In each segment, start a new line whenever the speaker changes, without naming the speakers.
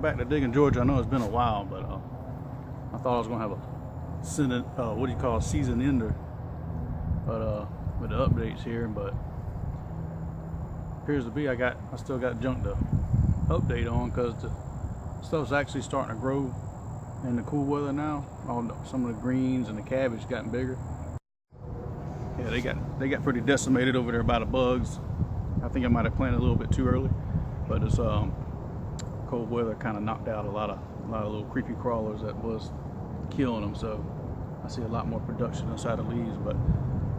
back to Digging Georgia. I know it's been a while, but I thought I was gonna have a season ender, but with the updates here, but appears to be I still got junk to update on, because the stuff's actually starting to grow in the cool weather now. Some of the greens and the cabbage gotten bigger. Yeah, they got pretty decimated over there by the bugs. I think I might have planted a little bit too early, but it's cold weather kind of knocked out a lot of little creepy crawlers that was killing them. So I see a lot more production inside the leaves, but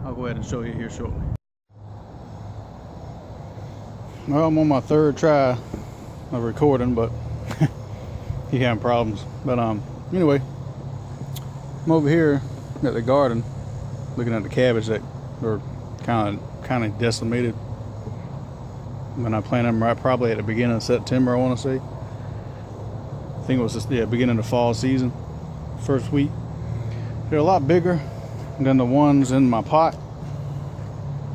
I'll go ahead and show you here shortly. Well, I'm on my third try of recording, but he having problems. But anyway, I'm over here at the garden looking at the cabbage that were kind of decimated when I planted them, right probably at the beginning of September, I want to say. I think it was just the beginning of the fall season, first week. They're a lot bigger than the ones in my pot.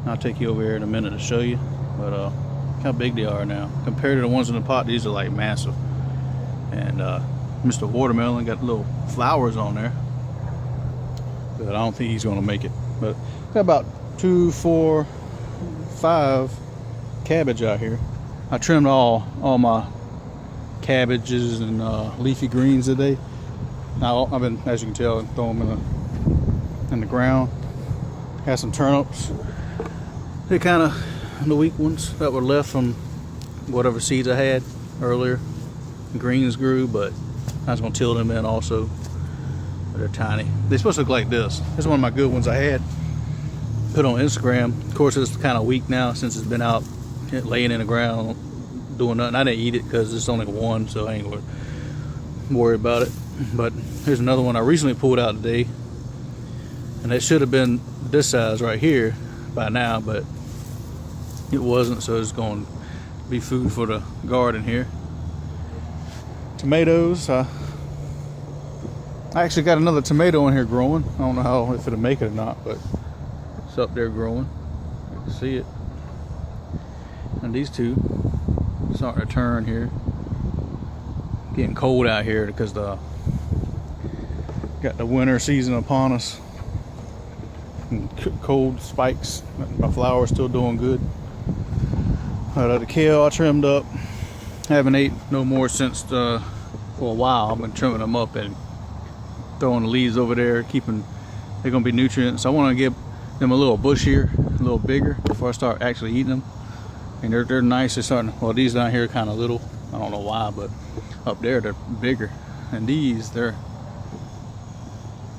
I'll take you over here in a minute to show you, but how big they are now compared to the ones in the pot. These are like massive. And Mr. Watermelon got little flowers on there, but I don't think he's gonna make it. But got about 2, 4, 5 cabbage out here. I trimmed all my cabbages and leafy greens today. Now I've been, as you can tell, throwing them in the ground. Had some turnips. They're kind of the weak ones that were left from whatever seeds I had earlier. Greens grew, but I was gonna till them in also. But they're tiny. They're supposed to look like this. This is one of my good ones I had put on Instagram. Of course, it's kind of weak now since it's been out laying in the ground doing nothing. I didn't eat it because it's only one, so I ain't gonna worry about it. But here's another one I recently pulled out today, and it should have been this size right here by now, but it wasn't, so it's going to be food for the garden here. Tomatoes. I actually got another tomato in here growing. I don't know if it'll make it or not, but it's up there growing. You can see it. And these two starting to turn here. Getting cold out here because got the winter season upon us. And cold spikes. My flowers still doing good. The kale I trimmed up. Haven't ate no more since for a while. I've been trimming them up and throwing the leaves over there, they're gonna be nutrients. I want to give them a little bushier, a little bigger before I start actually eating them. And they're nice. They're starting. Well, these down here are kind of little. I don't know why, but up there they're bigger. And these, they're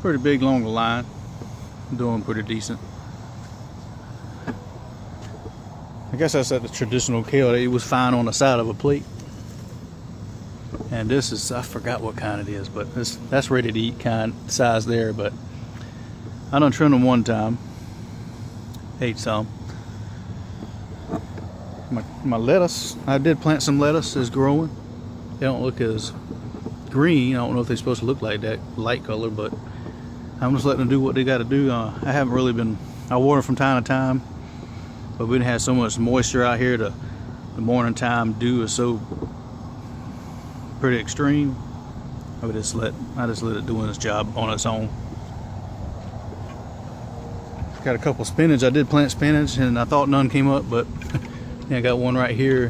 pretty big along the line. Doing pretty decent. I guess that's the traditional kale. It was fine on the side of a plate. And this is, I forgot what kind it is, but that's ready to eat kind size there. But I done trimmed them one time. Ate some. My lettuce, I did plant some lettuce, is growing. They don't look as green. I don't know if they're supposed to look like that light color, but I'm just letting them do what they got to do. I haven't really been, I water from time to time, but we didn't have so much moisture out here. The morning time dew is so pretty extreme. I just let it doing its job on its own. Got a couple spinach. I did plant spinach and I thought none came up, but yeah, I got one right here,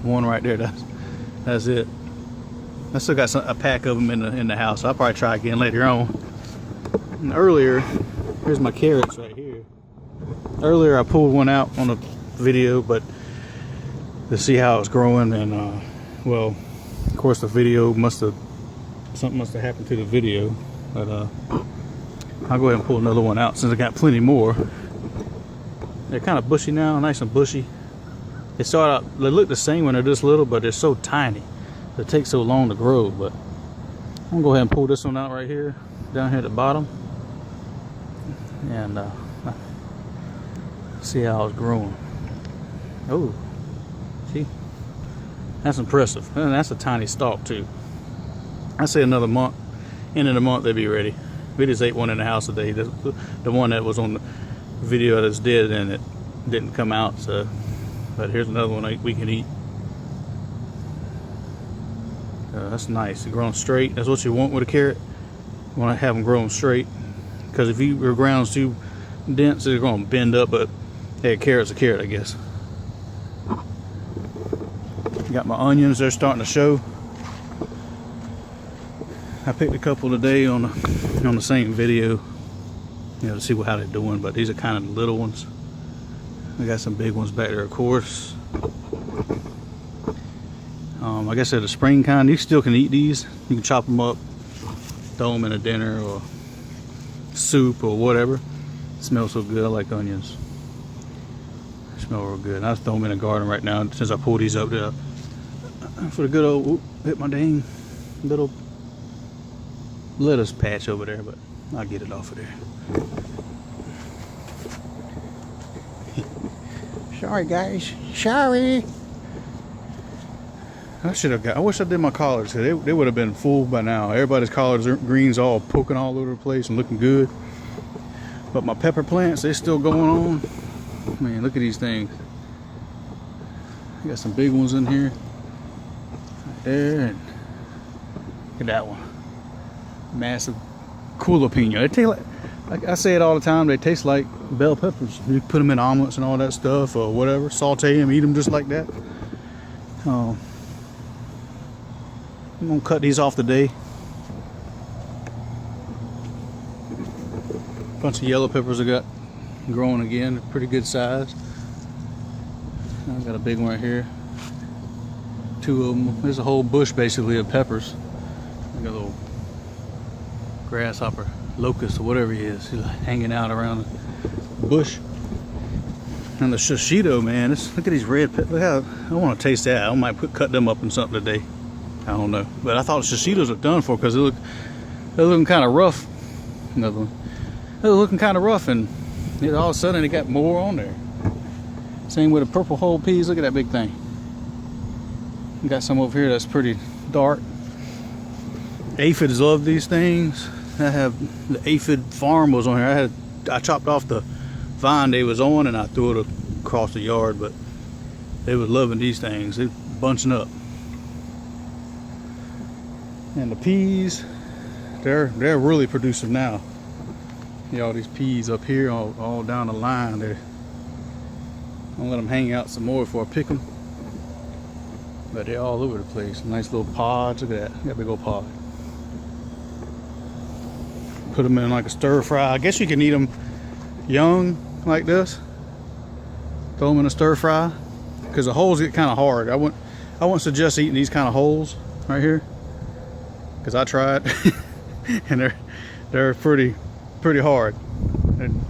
one right there. That's it. I still got a pack of them in the house. I'll probably try again later on. And earlier, here's my carrots right here. Earlier I pulled one out on a video, but to see how it's growing, and well, of course the video something must have happened to the video, but I'll go ahead and pull another one out since I got plenty more. They're kind of bushy now, nice and bushy. They look the same when they're this little, but they're so tiny. It takes so long to grow. But I'm gonna go ahead and pull this one out right here, down here at the bottom, and see how it's growing. Oh, see, that's impressive, and that's a tiny stalk too. I say another month, end of the month, they'll be ready. We just ate one in the house today. The one that was on the video that's dead, and it didn't come out. So, but here's another one we can eat. That's nice. They're growing straight. That's what you want with a carrot. You want to have them growing straight, because if your ground's too dense, they're going to bend up. But hey, a carrot's a carrot, I guess. Got my onions. They're starting to show. I picked a couple today on the same video, to see how they're doing. But these are kind of the little ones. I got some big ones back there, of course. I guess they're the spring kind. You still can eat these. You can chop them up, throw them in a dinner or soup or whatever. It smells so good. I like onions. They smell real good. And I throw them in the garden right now since I pulled these up there for the good old, hit my dang little lettuce patch over there, but I'll get it off of there. Sorry guys, sorry. I wish I did my collards. They would have been full by now. Everybody's collards are greens all poking all over the place and looking good. But my pepper plants, they're still going on. Man, look at these things. I got some big ones in here. Right there, and look at that one. Massive jalapeno. They taste like I say it all the time, they taste like bell peppers. You put them in omelets and all that stuff or whatever. Saute them, eat them just like that. I'm gonna cut these off today. Bunch of yellow peppers I got growing again, pretty good size. I've got a big one right here. Two of them. There's a whole bush basically of peppers. I got a little grasshopper, locust or whatever he is. He's hanging out around the bush. And the shishito, man, look at these red peppers. I want to taste that. I might cut them up in something today. I don't know, but I thought the shishitos are done for because they're looking kind of rough. Another one. They're looking kind of rough, and all of a sudden they got more on there. Same with the purple whole peas. Look at that big thing. We got some over here that's pretty dark. Aphids love these things. I have the aphid farm was on here. I chopped off the vine they was on and I threw it across the yard, but they was loving these things. They're bunching up. And the peas, they're really producing now. All these peas up here, all down the line. I'm gonna let them hang out some more before I pick them. But they're all over the place. Nice little pods. Look at that. Got a big old pod. Put them in like a stir fry. I guess you can eat them young like this. Throw them in a stir fry because the holes get kind of hard. I wouldn't suggest eating these kind of holes right here, because I tried and they're pretty hard and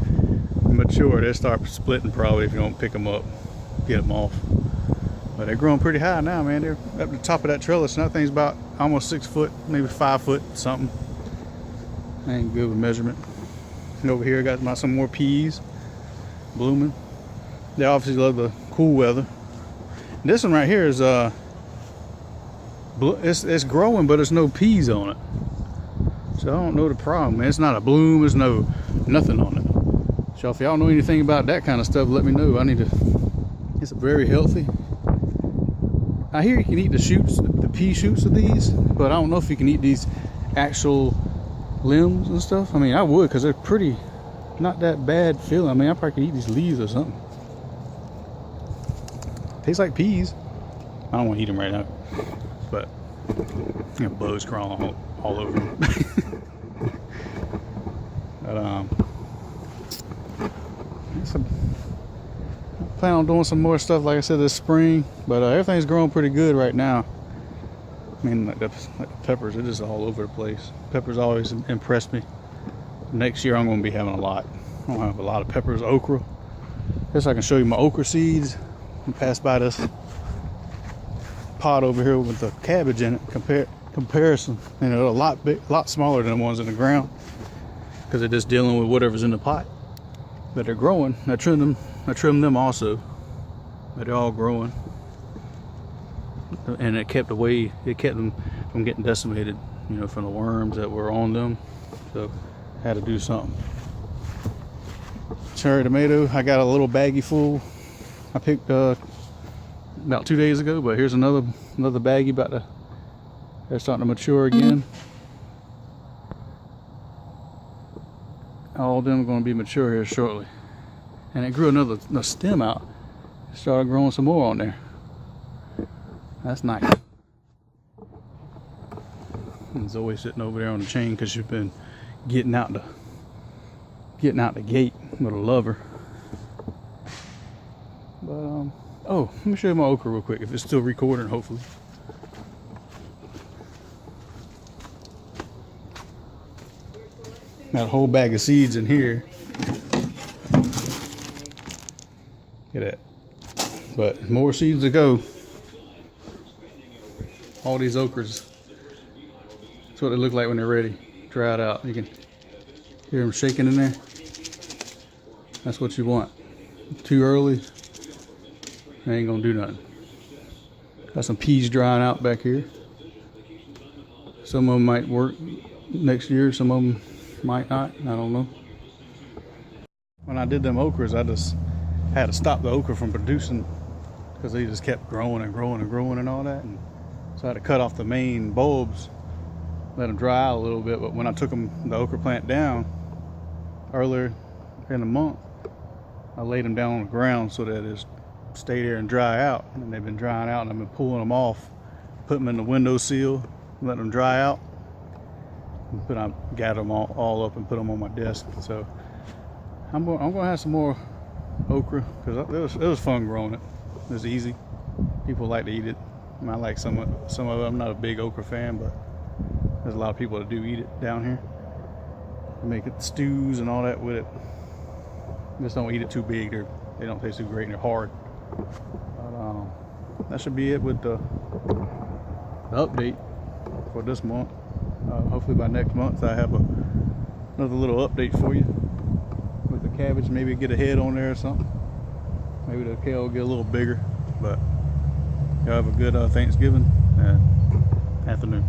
mature. They start splitting probably if you don't pick them up, get them off. But they're growing pretty high now, man. They're up the top of that trellis, and that thing's about almost 6 foot, maybe 5 foot something. I ain't good with measurement. And over here I got some more peas blooming. They obviously love the cool weather. And this one right here is it's growing, but there's no peas on it. So I don't know the problem, man. It's not a bloom, there's nothing on it. So if y'all know anything about that kind of stuff, let me know. It's very healthy. I hear you can eat the shoots, the pea shoots of these, but I don't know if you can eat these actual limbs and stuff. I mean, I would, because they're pretty, not that bad feeling. I mean, I probably could eat these leaves or something. Tastes like peas. I don't want to eat them right now, but bugs crawling all over them. But I plan on doing some more stuff, like I said, this spring. But everything's growing pretty good right now. I mean, like the peppers, they're just all over the place. Peppers always impress me. Next year I'm going to be having a lot. I'm going to have a lot of peppers, okra. Guess I can show you my okra seeds. And pass by this pot over here with the cabbage in it. Comparison, they're a lot smaller than the ones in the ground, because they're just dealing with whatever's in the pot. But they're growing. I trim them also, but they're all growing. And it kept them from getting decimated, from the worms that were on them. So I had to do something. Cherry tomato, I got a little baggie full. I picked about 2 days ago, but here's another baggie about to They're starting to mature again. All of them are going to be mature here shortly. And it grew another stem out. It started growing some more on there. That's nice. And Zoe sitting over there on the chain because she's been getting out the gate with a lover. But oh, let me show you my okra real quick if it's still recording, hopefully. Got a whole bag of seeds in here. Look at that. But more seeds to go. All these okras. That's what they look like when they're ready. Dried out. You can hear them shaking in there. That's what you want. Too early, they ain't gonna do nothing. Got some peas drying out back here. Some of them might work next year, some of them might not. I don't know. When I did them okras, I just had to stop the okra from producing because they just kept growing and growing and growing and all that. And so I had to cut off the main bulbs, let them dry out a little bit. But when I took the okra plant down earlier in the month, I laid them down on the ground so that it stay there and dry out. And they've been drying out, and I've been pulling them off, put them in the windowsill, let them dry out. But I gather them all up and put them on my desk. So I'm gonna have some more okra because it was fun growing it. It was easy. People like to eat it. I mean, I like some of it. I'm not a big okra fan, but there's a lot of people that do eat it down here. They make it stews and all that with it. Just don't eat it too big. They don't taste too great and they're hard. But that should be it with the update for this month. Hopefully by next month I have another little update for you with the cabbage. Maybe get a head on there or something. Maybe the kale will get a little bigger. But y'all have a good Thanksgiving and afternoon.